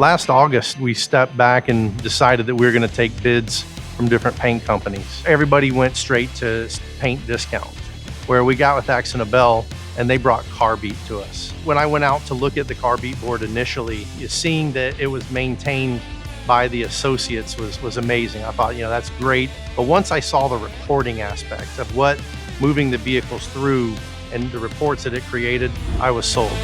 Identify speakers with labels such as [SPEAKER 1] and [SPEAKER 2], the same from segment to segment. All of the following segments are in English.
[SPEAKER 1] Last August, we stepped back and decided that we were going to take bids from different paint companies. Everybody went straight to paint discounts, where we got with AkzoNobel and they brought Carbeat to us. When I went out to look at the Carbeat board initially, seeing that it was maintained by the associates was amazing. I thought, that's great. But once I saw the reporting aspects of what moving the vehicles through and the reports that it created, I was sold.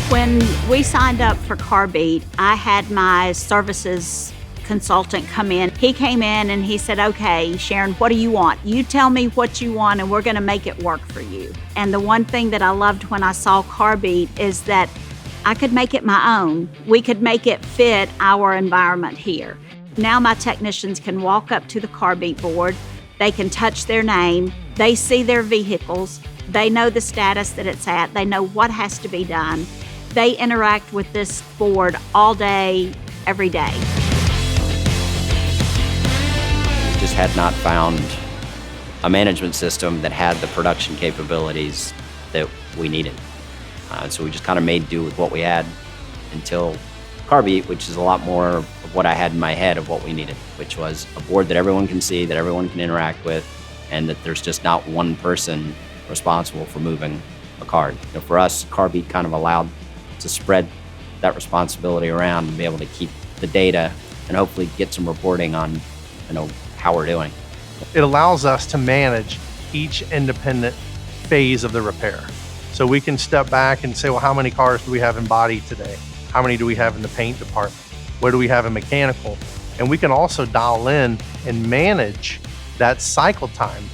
[SPEAKER 2] When we signed up for Carbeat, I had my services consultant come in. He came in and he said, okay, Sharon, what do you want? You tell me what you want and we're gonna make it work for you. And the one thing that I loved when I saw Carbeat is that I could make it my own. We could make it fit our environment here. Now my technicians can walk up to the Carbeat board, they can touch their name, they see their vehicles, they know the status that it's at, they know what has to be done. They interact with this board all day, every day.
[SPEAKER 3] We just had not found a management system that had the production capabilities that we needed. So we just kind of made do with what we had until Carbeat, which is a lot more of what I had in my head of what we needed, which was a board that everyone can see, that everyone can interact with, and that there's just not one person responsible for moving a car. For us, Carbeat kind of allowed to spread that responsibility around and be able to keep the data and hopefully get some reporting on, how we're doing.
[SPEAKER 1] It allows us to manage each independent phase of the repair. So we can step back and say, well, how many cars do we have in body today? How many do we have in the paint department? What do we have in mechanical? And we can also dial in and manage that cycle time.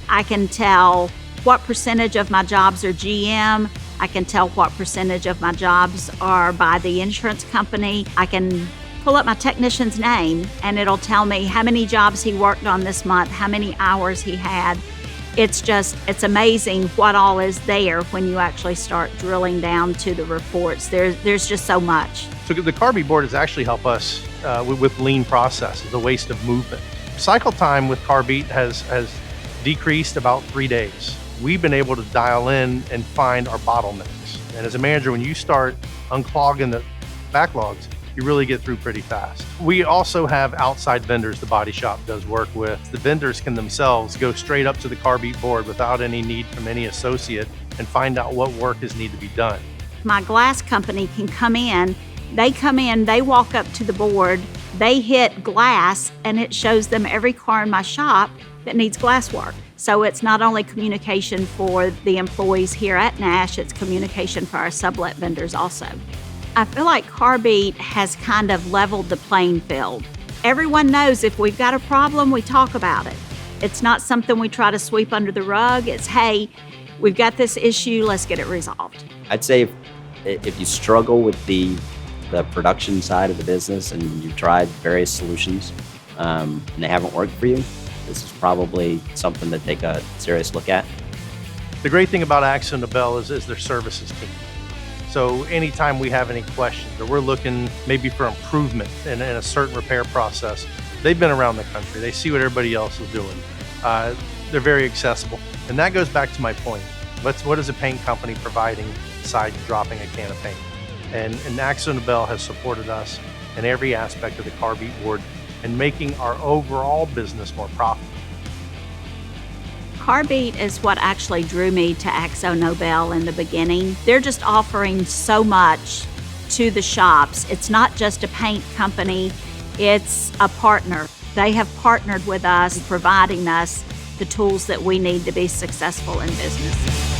[SPEAKER 2] I can tell what percentage of my jobs are GM. I can tell what percentage of my jobs are by the insurance company. I can pull up my technician's name and it'll tell me how many jobs he worked on this month, how many hours he had. It's amazing what all is there when you actually start drilling down to the reports. There's just so much.
[SPEAKER 1] So the Carbeat board has actually helped us with lean processes, the waste of movement. Cycle time with Carbeat has decreased about 3 days. We've been able to dial in and find our bottlenecks. And as a manager, when you start unclogging the backlogs, you really get through pretty fast. We also have outside vendors the body shop does work with. The vendors can themselves go straight up to the Carbeat board without any need from any associate and find out what work is needed to be done.
[SPEAKER 2] My glass company can come in, they walk up to the board, they hit glass, and it shows them every car in my shop that needs glass work. So it's not only communication for the employees here at Nash, it's communication for our sublet vendors also. I feel like Carbeat has kind of leveled the playing field. Everyone knows if we've got a problem, we talk about it. It's not something we try to sweep under the rug. It's, hey, we've got this issue, let's get it resolved.
[SPEAKER 3] I'd say if you struggle with the production side of the business and you've tried various solutions and they haven't worked for you, this is probably something to take a serious look at.
[SPEAKER 1] The great thing about AkzoNobel is their services team. So anytime we have any questions or we're looking maybe for improvement in a certain repair process, they've been around the country. They see what everybody else is doing. They're very accessible. And that goes back to my point. What is a paint company providing besides dropping a can of paint? And AkzoNobel has supported us in every aspect of the Carbeat board and making our overall business more profitable.
[SPEAKER 2] Carbeat is what actually drew me to AkzoNobel in the beginning. They're just offering so much to the shops. It's not just a paint company, it's a partner. They have partnered with us, providing us the tools that we need to be successful in business.